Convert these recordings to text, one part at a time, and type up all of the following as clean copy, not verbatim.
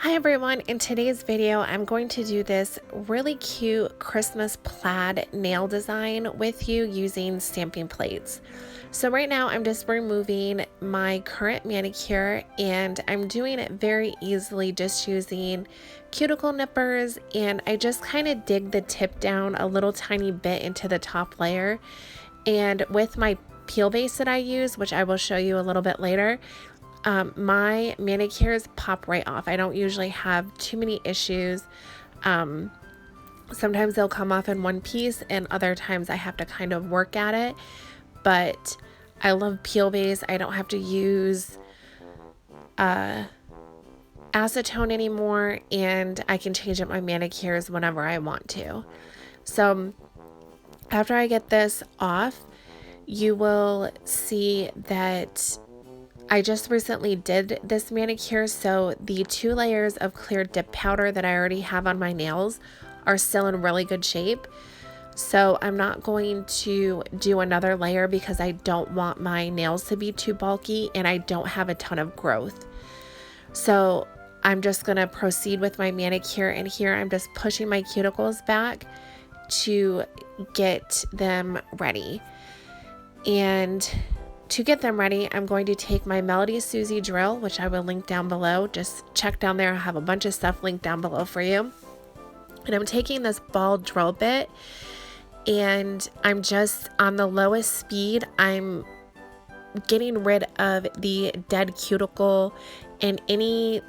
Hi everyone, in today's video I'm going to do this really cute Christmas plaid nail design with you using stamping plates. So right now I'm just removing my current manicure and I'm doing it very easily just using cuticle nippers, and I just kind of dig the tip down a little tiny bit into the top layer, and with my peel base that I use, which I will show you a little bit later, my manicures pop right off. I don't usually have too many issues. Sometimes they'll come off in one piece and other times I have to kind of work at it, but I love peel base. I don't have to use acetone anymore, and I can change up my manicures whenever I want to. So after I get this off, you will see that I just recently did this manicure, so the 2 layers of clear dip powder that I already have on my nails are still in really good shape. So I'm not going to do another layer because I don't want my nails to be too bulky and I don't have a ton of growth. So I'm just going to proceed with my manicure, and here I'm just pushing my cuticles back to get them ready. And to get them ready, I'm going to take my Melody Susie drill, which I will link down below. Just check down there. I have a bunch of stuff linked down below for you. And I'm taking this ball drill bit and I'm just on the lowest speed. I'm getting rid of the dead cuticle and any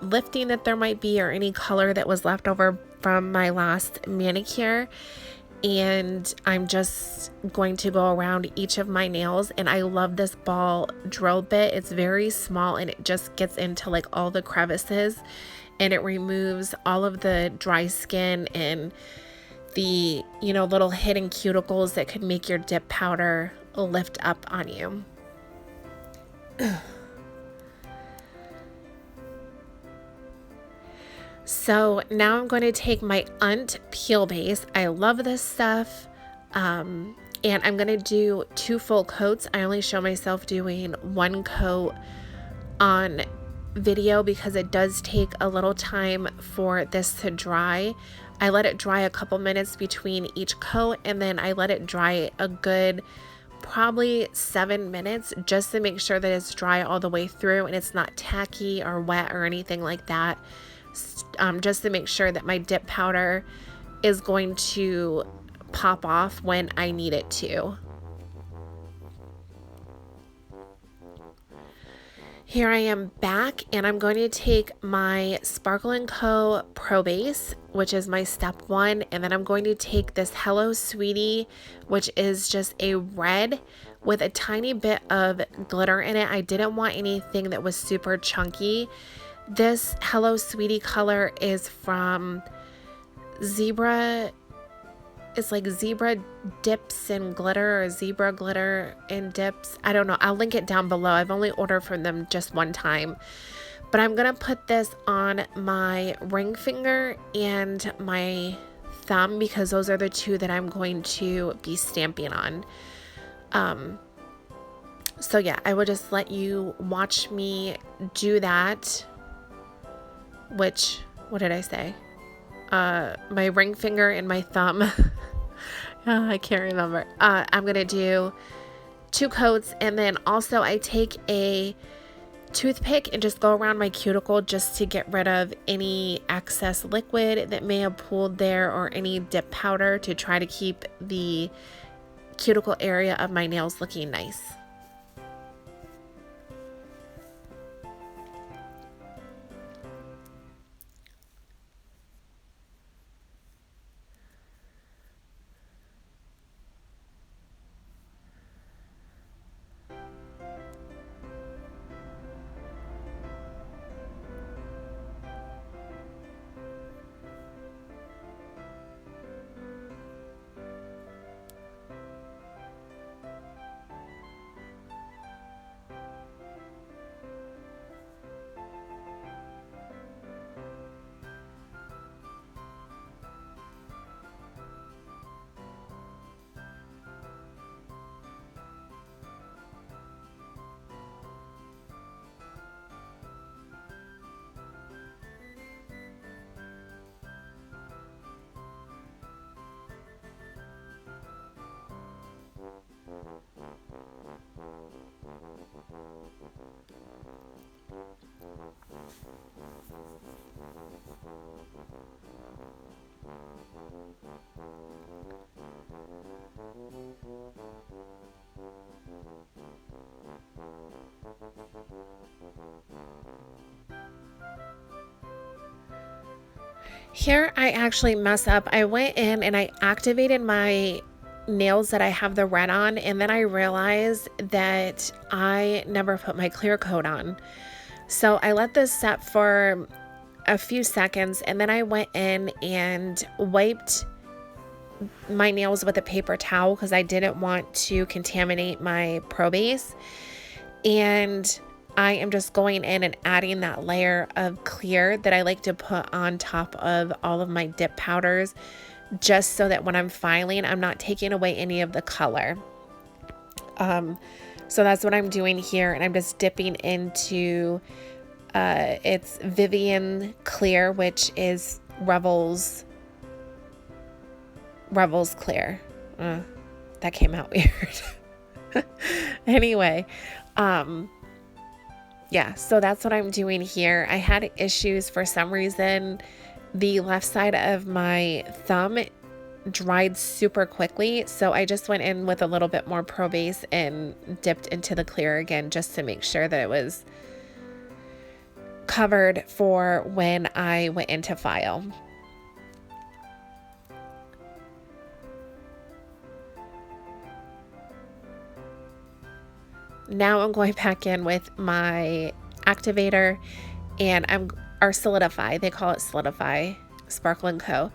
lifting that there might be or any color that was left over from my last manicure. And I'm just going to go around each of my nails, and I love this ball drill bit. It's very small and it just gets into like all the crevices, and it removes all of the dry skin and the little hidden cuticles that could make your dip powder lift up on you. So now I'm going to take my UNT peel base. I love this stuff. And I'm going to do 2 full coats. I only show myself doing 1 coat on video because it does take a little time for this to dry. I let it dry a couple minutes between each coat, and then I let it dry a good probably 7 minutes just to make sure that it's dry all the way through and it's not tacky or wet or anything like that. Just to make sure that my dip powder is going to pop off when I need it to. Here I am back, and I'm going to take my Sparkle & Co. Pro Base, which is my step 1, and then I'm going to take this Hello Sweetie, which is just a red with a tiny bit of glitter in it. I didn't want anything that was super chunky. This Hello Sweetie color is from Zebra. It's like Zebra Dips and Glitter, or Zebra Glitter and Dips. I don't know. I'll link it down below. I've only ordered from them just one time. But I'm going to put this on my ring finger and my thumb because those are the 2 that I'm going to be stamping on. So yeah, I will just let you watch me do that. What did I say? My ring finger and my thumb. I can't remember. I'm going to do 2 coats, and then also I take a toothpick and just go around my cuticle just to get rid of any excess liquid that may have pooled there or any dip powder to try to keep the cuticle area of my nails looking nice. Here I actually mess up. I went in and I activated my nails that I have the red on, and then I realized that I never put my clear coat on. So I let this set for a few seconds, and then I went in and wiped my nails with a paper towel because I didn't want to contaminate my pro base. And I am just going in and adding that layer of clear that I like to put on top of all of my dip powders, just so that when I'm filing, I'm not taking away any of the color. So that's what I'm doing here, and I'm just dipping into it's Vivian Clear, which is Rebels Clear. That came out weird. Anyway, yeah, so that's what I'm doing here. I had issues for some reason. The left side of my thumb dried super quickly, so I just went in with a little bit more Pro Base and dipped into the clear again just to make sure that it was covered for when I went into file. Now I'm going back in with my activator and or Solidify. They call it Solidify Sparkle & Co.,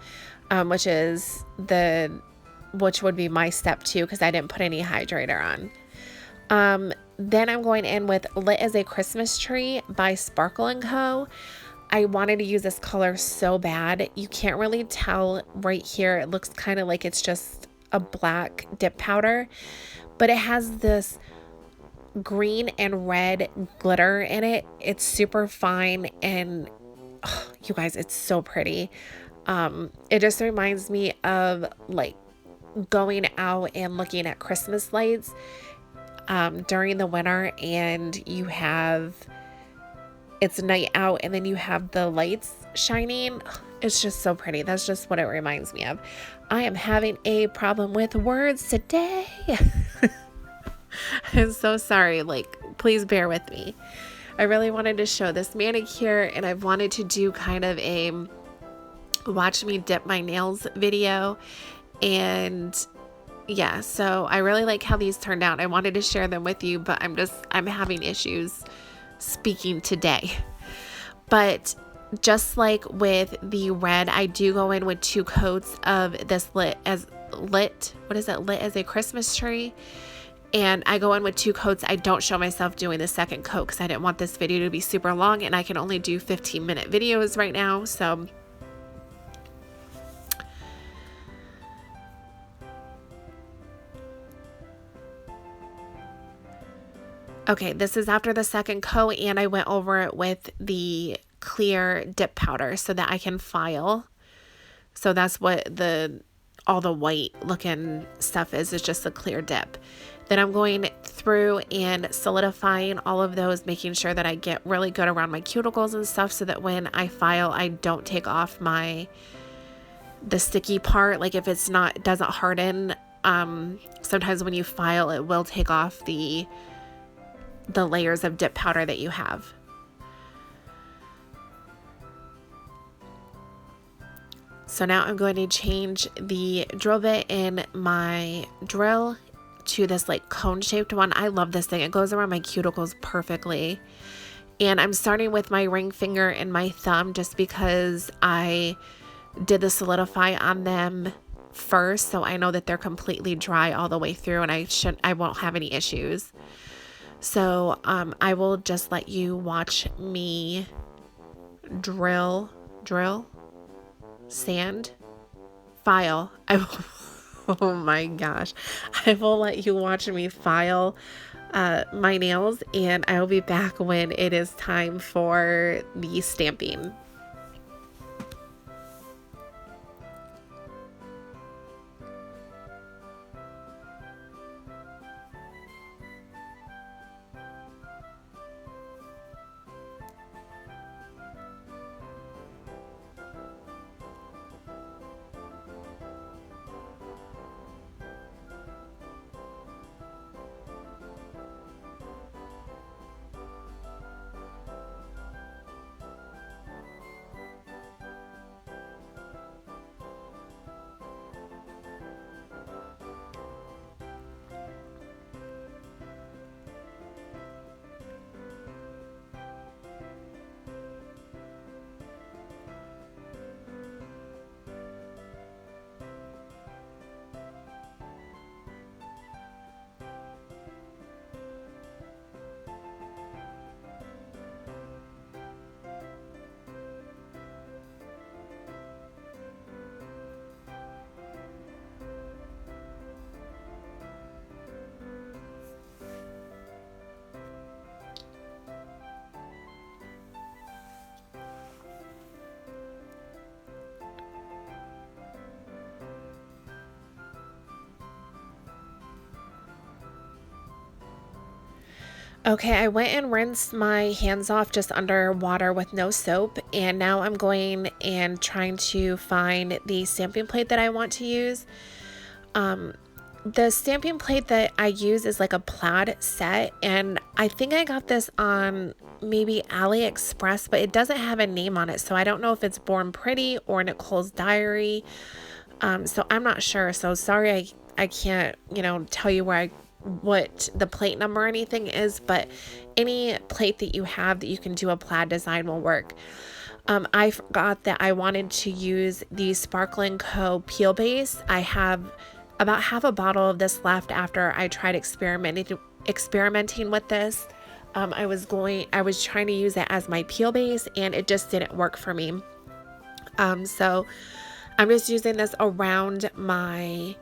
which would be my step 2 because I didn't put any hydrator on. Then I'm going in with Lit as a Christmas Tree by Sparkle & Co. I wanted to use this color so bad. You can't really tell right here. It looks kind of like it's just a black dip powder, but it has this green and red glitter in it. It's super fine, and you guys, it's so pretty. It just reminds me of like going out and looking at Christmas lights during the winter, and it's night out and then you have the lights shining. It's just so pretty. That's just what it reminds me of. I am having a problem with words today. I'm so sorry. Please bear with me. I really wanted to show this manicure, and I've wanted to do kind of a watch me dip my nails video. And yeah, so I really like how these turned out. I wanted to share them with you, but I'm having issues speaking today. But just like with the red, I do go in with 2 coats of this lit as a Christmas tree. And I go in with 2 coats. I don't show myself doing the second coat because I didn't want this video to be super long, and I can only do 15-minute videos right now. So okay, this is after the second coat, and I went over it with the clear dip powder so that I can file. So that's what all the white looking stuff is just the clear dip. Then I'm going through and solidifying all of those, making sure that I get really good around my cuticles and stuff so that when I file, I don't take off the sticky part. Like if it doesn't harden, sometimes when you file, it will take off the layers of dip powder that you have. So now I'm going to change the drill bit in my drill to this cone shaped one. I love this thing. It goes around my cuticles perfectly. And I'm starting with my ring finger and my thumb just because I did the solidify on them first, so I know that they're completely dry all the way through, and I won't have any issues. So I will just let you watch me drill, sand, file. Oh my gosh. I will let you watch me file my nails, and I will be back when it is time for the stamping. Okay, I went and rinsed my hands off just under water with no soap, and now I'm going and trying to find the stamping plate that I want to use. The stamping plate that I use is like a plaid set, and I think I got this on maybe AliExpress, but it doesn't have a name on it, so I don't know if it's Born Pretty or Nicole's Diary. So I'm not sure. So sorry, I can't, tell you what the plate number or anything is, but any plate that you have that you can do a plaid design will work. I forgot that I wanted to use the Sparkling Co. Peel Base. I have about half a bottle of this left after I tried experimenting with this. I was trying to use it as my peel base, and it just didn't work for me. So I'm just using this around my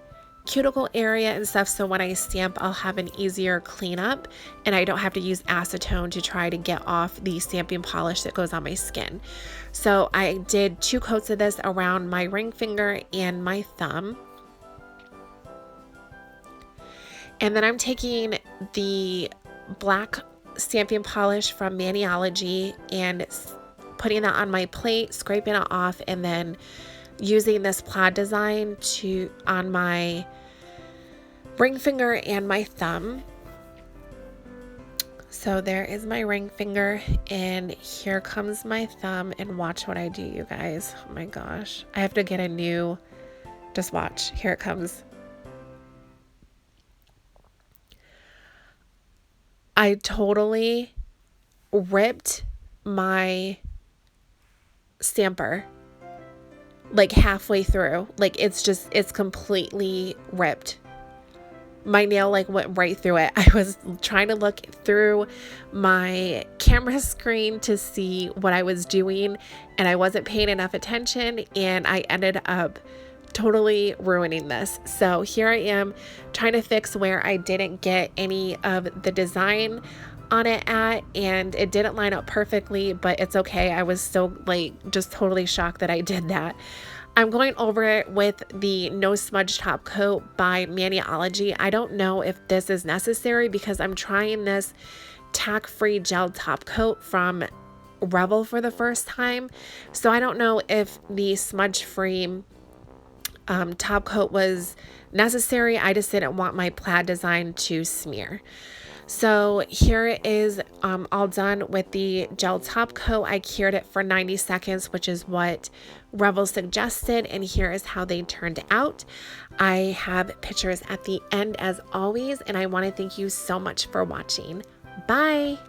cuticle area and stuff, so when I stamp I'll have an easier cleanup and I don't have to use acetone to try to get off the stamping polish that goes on my skin. So I did 2 coats of this around my ring finger and my thumb, and then I'm taking the black stamping polish from Manicure and putting that on my plate, scraping it off, and then using this plaid design on my ring finger and my thumb. So there is my ring finger, and here comes my thumb, and watch what I do, you guys. Oh my gosh. I have to get just watch. Here it comes. I totally ripped my stamper like halfway through. Like it's completely ripped. My nail went right through it. I was trying to look through my camera screen to see what I was doing, and I wasn't paying enough attention, and I ended up totally ruining this. So here I am trying to fix where I didn't get any of the design on it at, and it didn't line up perfectly, but it's okay. I was still just totally shocked that I did that. I'm going over it with the No Smudge Top Coat by Manicure. I don't know if this is necessary because I'm trying this tack-free gel top coat from Revel for the first time. So I don't know if the smudge-free top coat was necessary. I just didn't want my plaid design to smear. So here it is, all done with the gel top coat. I cured it for 90 seconds, which is what Revel suggested, and here is how they turned out. I have pictures at the end as always, and I want to thank you so much for watching. Bye!